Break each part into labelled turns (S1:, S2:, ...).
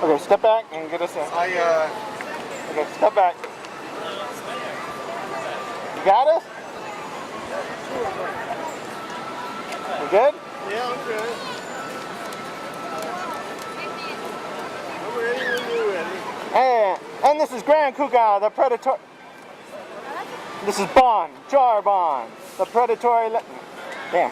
S1: Okay, step back and get us in. Okay, step back. You got us? You good?
S2: Yeah, I'm good. I'm ready when you're ready.
S1: And this is Grand Cougar, the Predatory. This is Bond, Jar Bond, the Predatory. Damn.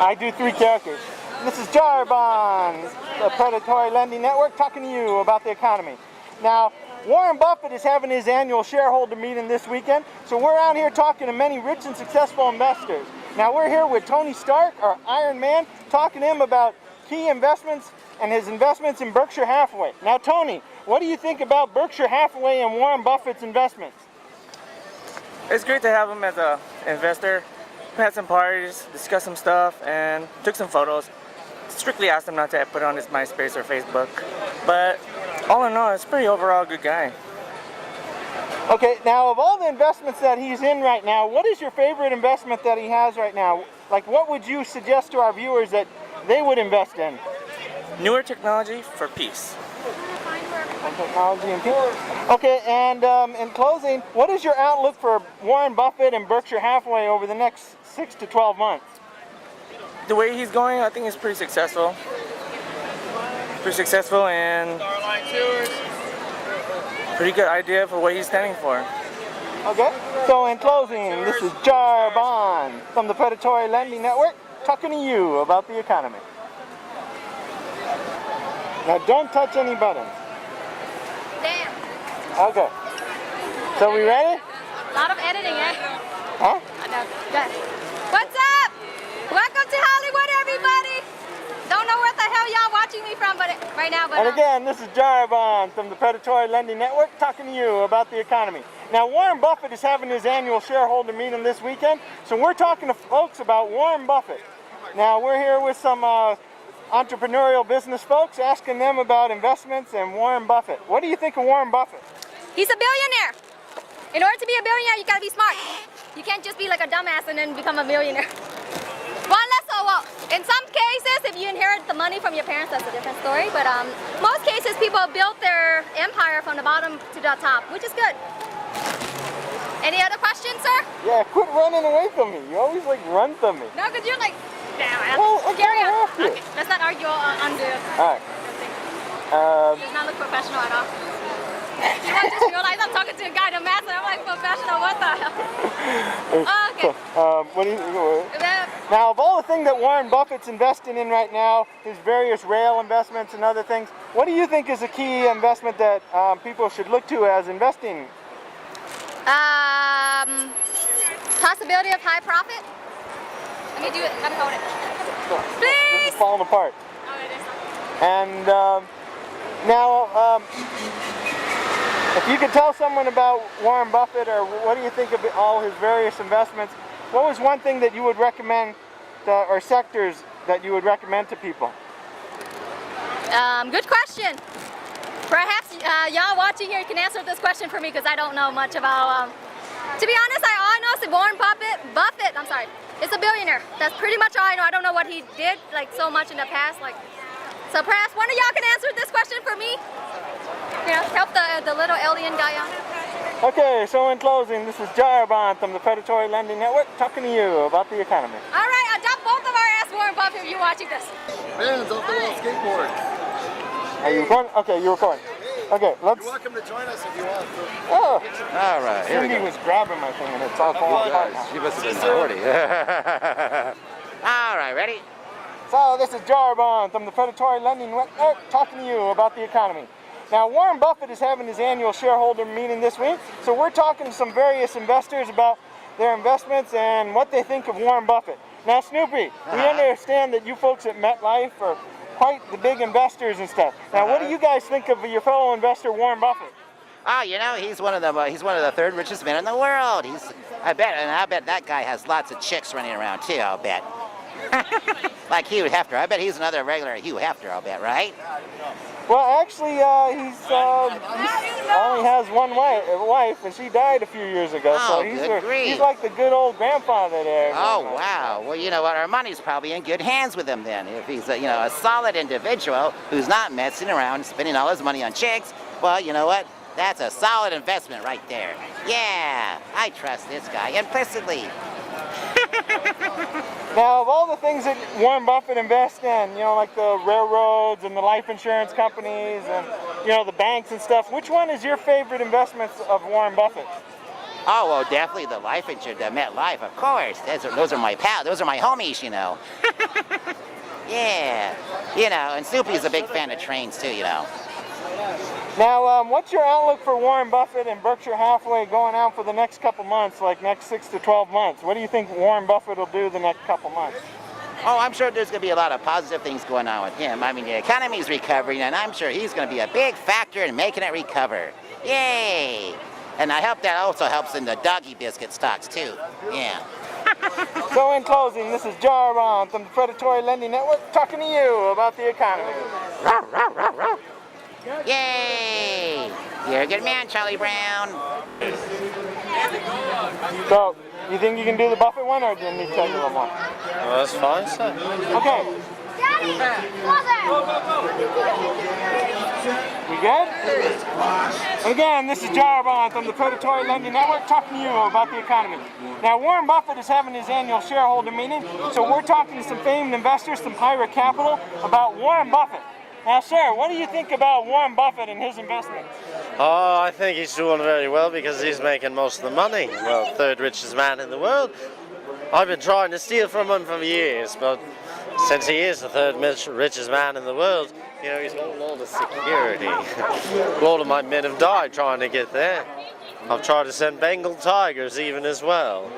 S1: I do 3 characters. This is Jar Bond, the Predatory Lending Network, talking to you about the economy. Now, Warren Buffett is having his annual shareholder meeting this weekend, so we're out here talking to many rich and successful investors. Now, we're here with Tony Stark, our Iron Man, talking to him about key investments and his investments in Berkshire Hathaway. Now, Tony, what do you think about Berkshire Hathaway and Warren Buffett's investments?
S3: It's great to have him as an investor. We had some parties, discussed some stuff, and took some photos. Strictly asked him not to put it on his MySpace or Facebook. But all in all, it's a pretty overall good guy.
S1: Okay, now of all the investments that he's in right now, what is your favorite investment that he has right now? Like, what would you suggest to our viewers that they would invest in?
S3: Newer technology for peace.
S1: Technology and peace. Okay, and in closing, what is your outlook for Warren Buffett and Berkshire Hathaway over the next 6 to 12 months?
S3: The way he's going, I think he's pretty successful. And pretty good idea for what he's standing for.
S1: Okay, so in closing, this is Jar Bond from the Predatory Lending Network talking to you about the economy. Now don't touch any buttons.
S4: Damn.
S1: Okay, so we ready?
S4: A lot of editing, eh?
S1: Huh?
S4: Good. What's up? Welcome to Hollywood, everybody. Don't know where the hell y'all watching me from, but right now. But
S1: and again, this is Jar Bond from the Predatory Lending Network talking to you about the economy. Now, Warren Buffett is having his annual shareholder meeting this weekend, so we're talking to folks about Warren Buffett. Now, we're here with some entrepreneurial business folks, asking them about investments and Warren Buffett. What do you think of Warren Buffett?
S4: He's a billionaire. In order to be a billionaire, you gotta be smart. You can't just be like a dumbass and then become a millionaire. Well, in some cases, if you inherit the money from your parents, that's a different story. But most cases, people build their empire from the bottom to the top, which is good. Any other questions, sir?
S1: Yeah, quit running away from me. You always like run from me.
S4: No, because you're like,
S1: well,
S4: carry on. Okay, let's not argue on the
S1: all right.
S4: does not look professional at all. You might just realize I'm talking to a guy in a mask and I'm like, professional, what the hell? Okay.
S1: What do you, now, of all the things that Warren Buffett's investing in right now, his various rail investments and other things, what do you think is a key investment that people should look to as investing?
S4: Possibility of high profit? Let me do it. Let me hold it. Please!
S1: This is falling apart.
S4: Oh, it is.
S1: And now, if you could tell someone about Warren Buffett, or what do you think of all his various investments, what was one thing that you would recommend, or sectors that you would recommend to people?
S4: Good question. Perhaps y'all watching here can answer this question for me because I don't know much about. To be honest, all I know is that Warren Buffett, is a billionaire. That's pretty much all I know. I don't know what he did like so much in the past. So perhaps one of y'all can answer this question for me. You know, help the little alien guy out.
S1: Okay, so in closing, this is Jar Bond from the Predatory Lending Network talking to you about the economy.
S4: All right, I'll dump both of our ass, Warren Buffett, if you're watching this.
S2: Bands off the wall skateboard.
S1: Are you recording? Okay, you're recording. Okay, let's.
S2: You're welcome to join us if you want.
S1: Oh,
S5: all right. Here we
S1: Cindy
S5: go.
S1: was grabbing my thing and it's all falling apart now.
S5: She must have been 40. All right, ready?
S1: So this is Jar Bond from the Predatory Lending Network talking to you about the economy. Now, Warren Buffett is having his annual shareholder meeting this week, so we're talking to some various investors about their investments and what they think of Warren Buffett. Now, Snoopy, we understand that you folks at MetLife are quite the big investors and stuff. Now, what do you guys think of your fellow investor, Warren Buffett?
S5: Oh, you know, he's one of the third richest men in the world. I bet that guy has lots of chicks running around too. I'll bet. Like Hugh Hefner. I bet he's another regular Hugh Hefner, I'll bet, right?
S1: Well, actually, he only has one wife, and she died a few years ago.
S5: Oh,
S1: so he's like the good old grandfather there.
S5: Oh, wow. Well, you know what? Our money's probably in good hands with him then. If he's a solid individual who's not messing around spending all his money on chicks, well, you know what? That's a solid investment right there. Yeah, I trust this guy implicitly.
S1: Now, of all the things that Warren Buffett invests in, like the railroads and the life insurance companies and, the banks and stuff, which one is your favorite investments of Warren Buffett?
S5: Oh, well, definitely the life insurance, the MetLife, of course. Those are my pals. Those are my homies, Yeah. And Snoopy's a big fan of trains, too,
S1: Now, what's your outlook for Warren Buffett and Berkshire Hathaway going out for the next couple months, like next 6 to 12 months? What do you think Warren Buffett will do the next couple months?
S5: Oh, I'm sure there's going to be a lot of positive things going on with him. I mean, the economy's recovering, and I'm sure he's going to be a big factor in making it recover. Yay! And I hope that also helps in the doggy biscuit stocks, too. Yeah.
S1: So in closing, this is Jarvan from the Predatory Lending Network talking to you about the economy.
S5: Yay! You're a good man, Charlie Brown.
S1: So, you think you can do the Buffett one, or do you need to tell you a little more?
S2: Well, that's fine, sir.
S1: Okay. We good? Again, this is Jarvan from the Predatory Lending Network talking to you about the economy. Now, Warren Buffett is having his annual shareholder meeting, so we're talking to some famed investors, some pirate capital, about Warren Buffett. Now, sir, what do you think about Warren Buffett and his investments?
S6: Oh, I think he's doing very well because he's making most of the money. Well, third richest man in the world. I've been trying to steal from him for years, but since he is the third richest man in the world, he's holding all the security. A lot of my men have died trying to get there. I've tried to send Bengal tigers even as well.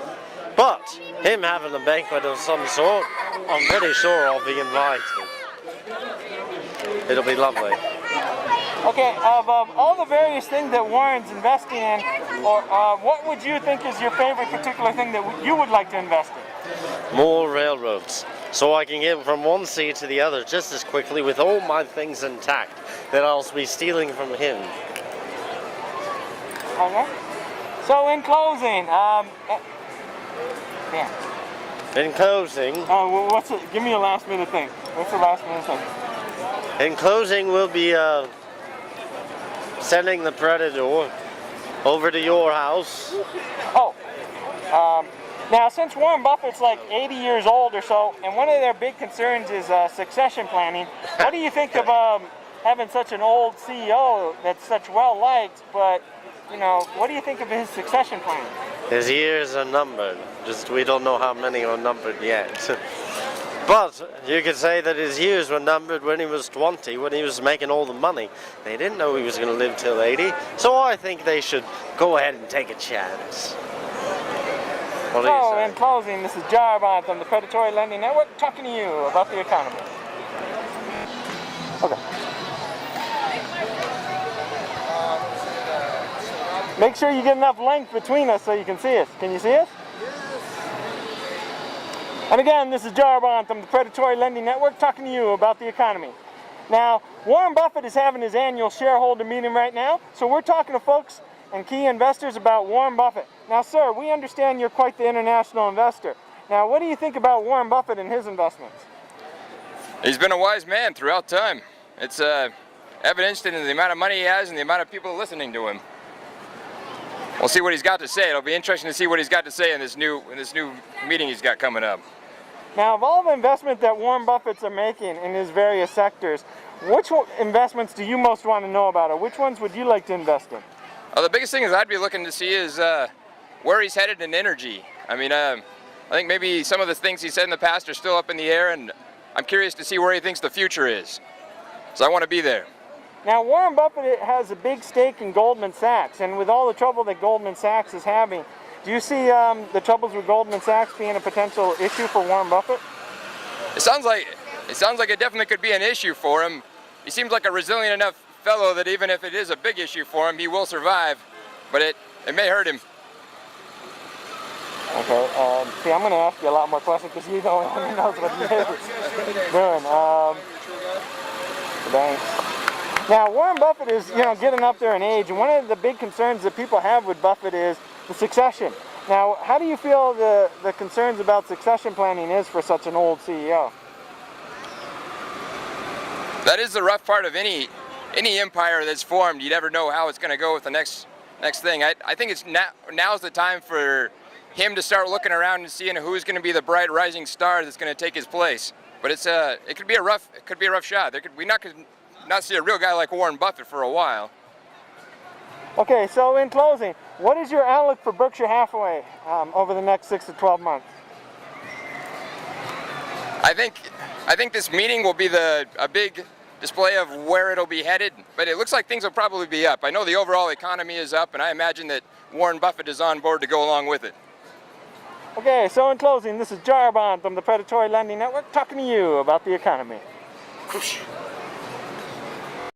S6: But him having a banquet of some sort, I'm pretty sure I'll be invited. It'll be lovely.
S1: Okay, of all the various things that Warren's investing in, or what would you think is your favorite particular thing that you would like to invest in?
S6: More railroads, so I can get from one sea to the other just as quickly with all my things intact that I'll be stealing from him.
S1: Okay. So in closing,
S6: In closing,
S1: give me a last minute thing. What's the last minute thing?
S6: In closing, we'll be sending the Predatory over to your house.
S1: Oh, now since Warren Buffett's like 80 years old or so, and one of their big concerns is succession planning, what do you think of having such an old CEO that's such well-liked, but, what do you think of his succession plan?
S6: His years are numbered, just we don't know how many are numbered yet. But you could say that his years were numbered when he was 20, when he was making all the money. They didn't know he was going to live till 80, so I think they should go ahead and take a chance. What do you say?
S1: In closing, this is Jarvan from the Predatory Lending Network talking to you about the economy. Okay. Make sure you get enough length between us so you can see us. Can you see us? And again, this is Jarvan from the Predatory Lending Network talking to you about the economy. Now, Warren Buffett is having his annual shareholder meeting right now, so we're talking to folks and key investors about Warren Buffett. Now, sir, we understand you're quite the international investor. Now, what do you think about Warren Buffett and his investments?
S7: He's been a wise man throughout time. It's evidenced in the amount of money he has and the amount of people listening to him. We'll see what he's got to say. It'll be interesting to see what he's got to say in this new meeting he's got coming up.
S1: Now, of all the investment that Warren Buffett's are making in his various sectors, which investments do you most want to know about, or which ones would you like to invest in?
S7: The biggest thing is I'd be looking to see is where he's headed in energy. I mean, I think maybe some of the things he said in the past are still up in the air, and I'm curious to see where he thinks the future is. So I want to be there.
S1: Now, Warren Buffett has a big stake in Goldman Sachs, and with all the trouble that Goldman Sachs is having, do you see the troubles with Goldman Sachs being a potential issue for Warren Buffett?
S7: It sounds like it definitely could be an issue for him. He seems like a resilient enough fellow that even if it is a big issue for him, he will survive, but it may hurt him.
S1: Okay, see, I'm going to ask you a lot more questions because you're the only one who knows what he is doing. Thanks. Now, Warren Buffett is, getting up there in age, and one of the big concerns that people have with Buffett is the succession. Now, how do you feel the concerns about succession planning is for such an old CEO?
S7: That is the rough part of any empire that's formed. You never know how it's going to go with the next thing. I think it's now's the time for him to start looking around and seeing who's going to be the bright rising star that's going to take his place. But it could be a rough shot. We could not see a real guy like Warren Buffett for a while.
S1: Okay, so in closing, what is your outlook for Berkshire Hathaway over the next 6 to 12 months?
S7: I think this meeting will be a big display of where it'll be headed, but it looks like things will probably be up. I know the overall economy is up, and I imagine that Warren Buffett is on board to go along with it.
S1: Okay, so in closing, this is Jarbon from the Predatory Lending Network talking to you about the economy.